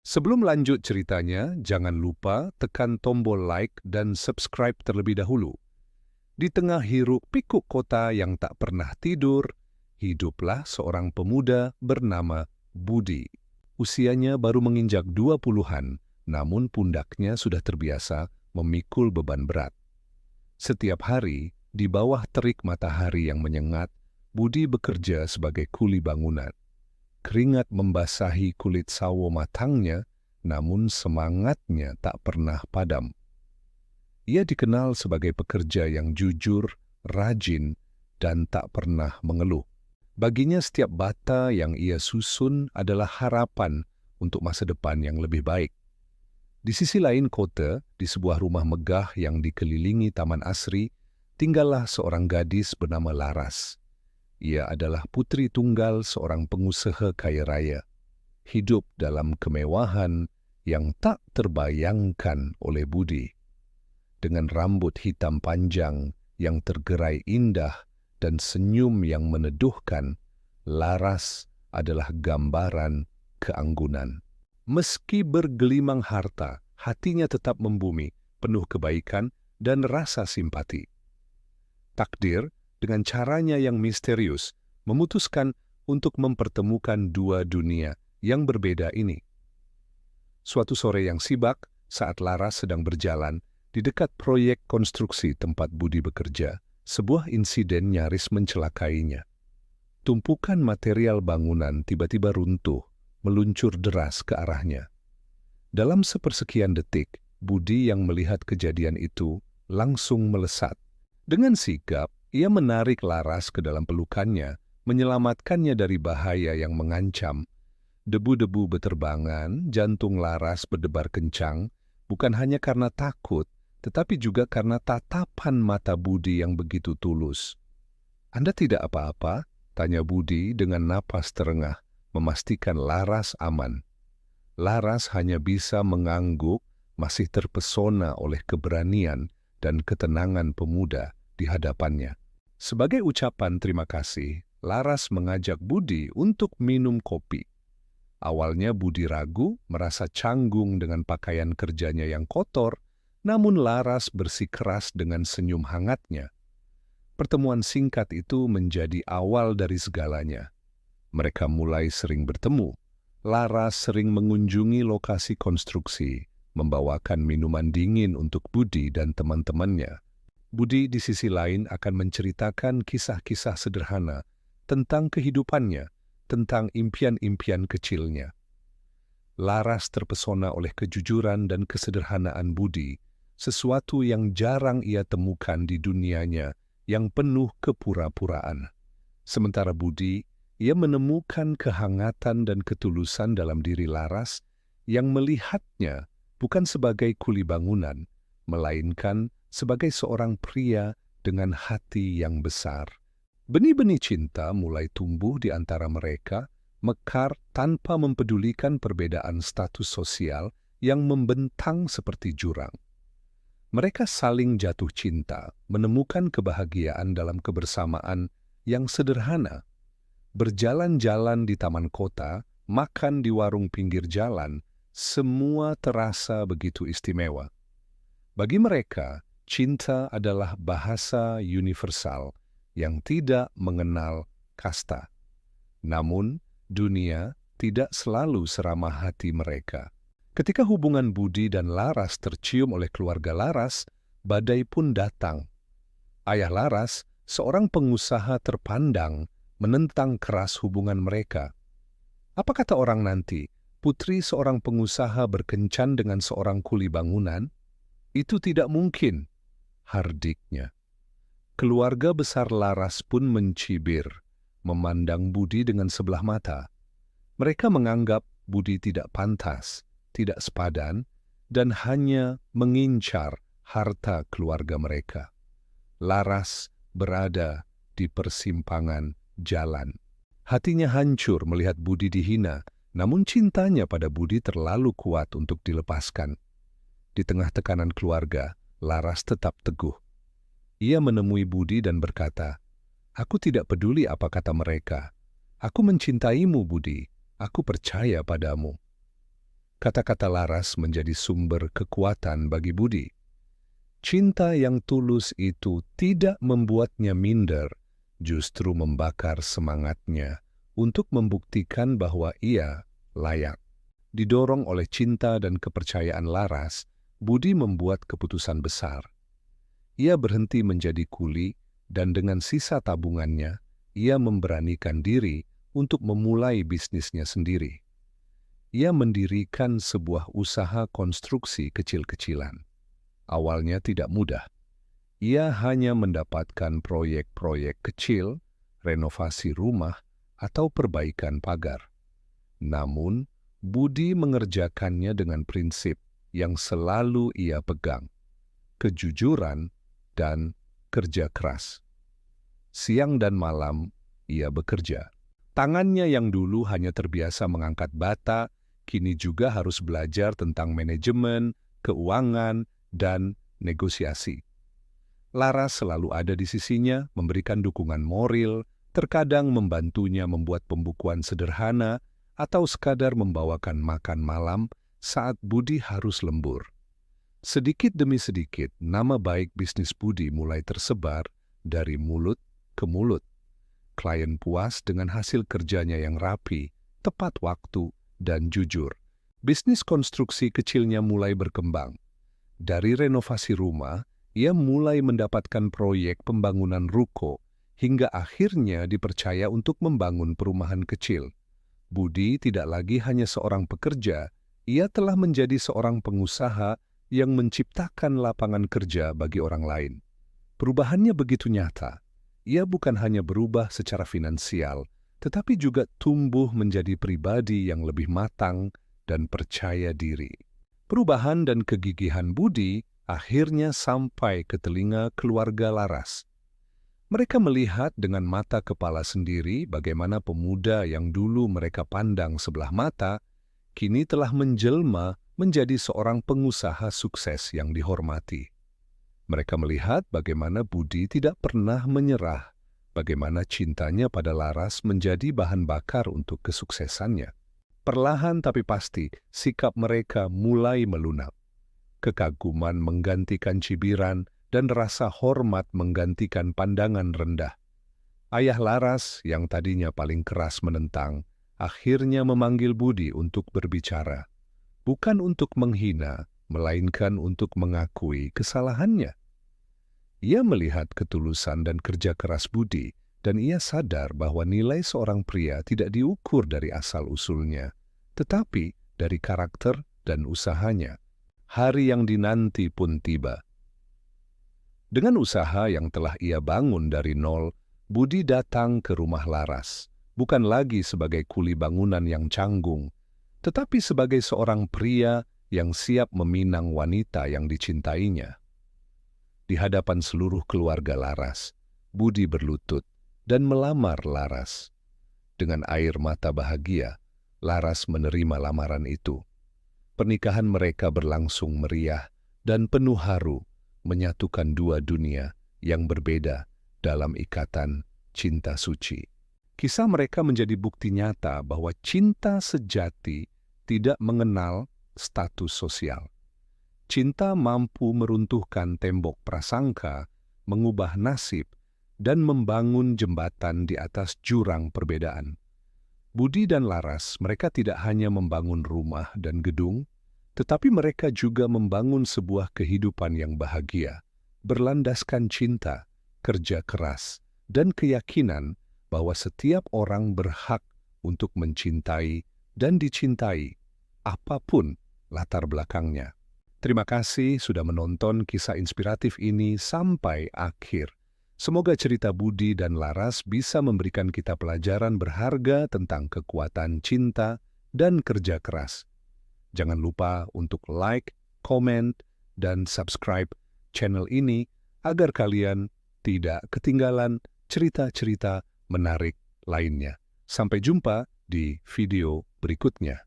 Sebelum lanjut ceritanya, jangan lupa tekan tombol like dan subscribe terlebih dahulu. Di tengah hiruk-pikuk kota yang tak pernah tidur, hiduplah seorang pemuda bernama Budi. Usianya baru menginjak 20-an, namun pundaknya sudah terbiasa memikul beban berat. Setiap hari, di bawah terik matahari yang menyengat, Budi bekerja sebagai kuli bangunan. Keringat membasahi kulit sawo matangnya, namun semangatnya tak pernah padam. Ia dikenal sebagai pekerja yang jujur, rajin, dan tak pernah mengeluh. Baginya setiap bata yang ia susun adalah harapan untuk masa depan yang lebih baik. Di sisi lain kota, di sebuah rumah megah yang dikelilingi taman asri, tinggallah seorang gadis bernama Laras. Ia adalah putri tunggal seorang pengusaha kaya raya. Hidup dalam kemewahan yang tak terbayangkan oleh Budi. Dengan rambut hitam panjang yang tergerai indah dan senyum yang meneduhkan, Laras adalah gambaran keanggunan. Meski bergelimang harta, hatinya tetap membumi, penuh kebaikan dan rasa simpati. Takdir, dengan caranya yang misterius, memutuskan untuk mempertemukan dua dunia yang berbeda ini. Suatu sore yang sibak, saat Laras sedang berjalan di dekat proyek konstruksi tempat Budi bekerja, sebuah insiden nyaris mencelakainya. Tumpukan material bangunan tiba-tiba runtuh, meluncur deras ke arahnya. Dalam sepersekian detik, Budi yang melihat kejadian itu langsung melesat. Dengan sigap, ia menarik Laras ke dalam pelukannya, menyelamatkannya dari bahaya yang mengancam. Debu-debu beterbangan, jantung Laras berdebar kencang, bukan hanya karena takut, tetapi juga karena tatapan mata Budi yang begitu tulus. "Anda tidak apa-apa?" tanya Budi dengan napas terengah, memastikan Laras aman. Laras hanya bisa mengangguk, masih terpesona oleh keberanian dan ketenangan pemuda di hadapannya. Sebagai ucapan terima kasih, Laras mengajak Budi untuk minum kopi. Awalnya Budi ragu, merasa canggung dengan pakaian kerjanya yang kotor, namun Laras bersikeras dengan senyum hangatnya. Pertemuan singkat itu menjadi awal dari segalanya. Mereka mulai sering bertemu. Laras sering mengunjungi lokasi konstruksi, membawakan minuman dingin untuk Budi dan teman-temannya. Budi di sisi lain akan menceritakan kisah-kisah sederhana tentang kehidupannya, tentang impian-impian kecilnya. Laras terpesona oleh kejujuran dan kesederhanaan Budi, sesuatu yang jarang ia temukan di dunianya yang penuh kepura-puraan. Sementara Budi, ia menemukan kehangatan dan ketulusan dalam diri Laras yang melihatnya bukan sebagai kuli bangunan, melainkan sebagai seorang pria dengan hati yang besar. Benih-benih cinta mulai tumbuh di antara mereka, mekar tanpa mempedulikan perbedaan status sosial yang membentang seperti jurang. Mereka saling jatuh cinta, menemukan kebahagiaan dalam kebersamaan yang sederhana. Berjalan-jalan di taman kota, makan di warung pinggir jalan, semua terasa begitu istimewa. Bagi mereka, cinta adalah bahasa universal yang tidak mengenal kasta. Namun, dunia tidak selalu seramah hati mereka. Ketika hubungan Budi dan Laras tercium oleh keluarga Laras, badai pun datang. Ayah Laras, seorang pengusaha terpandang, menentang keras hubungan mereka. Apa kata orang nanti, putri seorang pengusaha berkencan dengan seorang kuli bangunan? Itu tidak mungkin, hardiknya. Keluarga besar Laras pun mencibir, memandang Budi dengan sebelah mata. Mereka menganggap Budi tidak pantas, tidak sepadan, dan hanya mengincar harta keluarga mereka. Laras berada di persimpangan jalan. Hatinya hancur melihat Budi dihina, namun cintanya pada Budi terlalu kuat untuk dilepaskan. Di tengah tekanan keluarga, Laras tetap teguh. Ia menemui Budi dan berkata, "Aku tidak peduli apa kata mereka. Aku mencintaimu, Budi. Aku percaya padamu." Kata-kata Laras menjadi sumber kekuatan bagi Budi. Cinta yang tulus itu tidak membuatnya minder, justru membakar semangatnya untuk membuktikan bahwa ia layak. Didorong oleh cinta dan kepercayaan Laras, Budi membuat keputusan besar. Ia berhenti menjadi kuli dan dengan sisa tabungannya, ia memberanikan diri untuk memulai bisnisnya sendiri. Ia mendirikan sebuah usaha konstruksi kecil-kecilan. Awalnya tidak mudah. Ia hanya mendapatkan proyek-proyek kecil, renovasi rumah, atau perbaikan pagar. Namun, Budi mengerjakannya dengan prinsip yang selalu ia pegang: kejujuran dan kerja keras. Siang dan malam, ia bekerja. Tangannya yang dulu hanya terbiasa mengangkat bata, kini juga harus belajar tentang manajemen, keuangan, dan negosiasi. Laras selalu ada di sisinya, memberikan dukungan moral, terkadang membantunya membuat pembukuan sederhana, atau sekadar membawakan makan malam saat Budi harus lembur. Sedikit demi sedikit, nama baik bisnis Budi mulai tersebar dari mulut ke mulut. Klien puas dengan hasil kerjanya yang rapi, tepat waktu, dan jujur. Bisnis konstruksi kecilnya mulai berkembang. Dari renovasi rumah, ia mulai mendapatkan proyek pembangunan ruko, hingga akhirnya dipercaya untuk membangun perumahan kecil. Budi tidak lagi hanya seorang pekerja, ia telah menjadi seorang pengusaha yang menciptakan lapangan kerja bagi orang lain. Perubahannya begitu nyata. Ia bukan hanya berubah secara finansial, tetapi juga tumbuh menjadi pribadi yang lebih matang dan percaya diri. Perubahan dan kegigihan Budi akhirnya sampai ke telinga keluarga Laras. Mereka melihat dengan mata kepala sendiri bagaimana pemuda yang dulu mereka pandang sebelah mata, kini telah menjelma menjadi seorang pengusaha sukses yang dihormati. Mereka melihat bagaimana Budi tidak pernah menyerah, bagaimana cintanya pada Laras menjadi bahan bakar untuk kesuksesannya. Perlahan tapi pasti, sikap mereka mulai melunak. Kekaguman menggantikan cibiran, dan rasa hormat menggantikan pandangan rendah. Ayah Laras yang tadinya paling keras menentang, akhirnya memanggil Budi untuk berbicara. Bukan untuk menghina, melainkan untuk mengakui kesalahannya. Ia melihat ketulusan dan kerja keras Budi, dan ia sadar bahwa nilai seorang pria tidak diukur dari asal-usulnya, tetapi dari karakter dan usahanya. Hari yang dinanti pun tiba. Dengan usaha yang telah ia bangun dari nol, Budi datang ke rumah Laras, bukan lagi sebagai kuli bangunan yang canggung, tetapi sebagai seorang pria yang siap meminang wanita yang dicintainya. Di hadapan seluruh keluarga Laras, Budi berlutut dan melamar Laras. Dengan air mata bahagia, Laras menerima lamaran itu. Pernikahan mereka berlangsung meriah dan penuh haru, menyatukan dua dunia yang berbeda dalam ikatan cinta suci. Kisah mereka menjadi bukti nyata bahwa cinta sejati tidak mengenal status sosial. Cinta mampu meruntuhkan tembok prasangka, mengubah nasib, dan membangun jembatan di atas jurang perbedaan. Budi dan Laras, mereka tidak hanya membangun rumah dan gedung, tetapi mereka juga membangun sebuah kehidupan yang bahagia, berlandaskan cinta, kerja keras, dan keyakinan bahwa setiap orang berhak untuk mencintai dan dicintai, apapun latar belakangnya. Terima kasih sudah menonton kisah inspiratif ini sampai akhir. Semoga cerita Budi dan Laras bisa memberikan kita pelajaran berharga tentang kekuatan cinta dan kerja keras. Jangan lupa untuk like, komen, dan subscribe channel ini agar kalian tidak ketinggalan cerita-cerita menarik lainnya. Sampai jumpa di video berikutnya.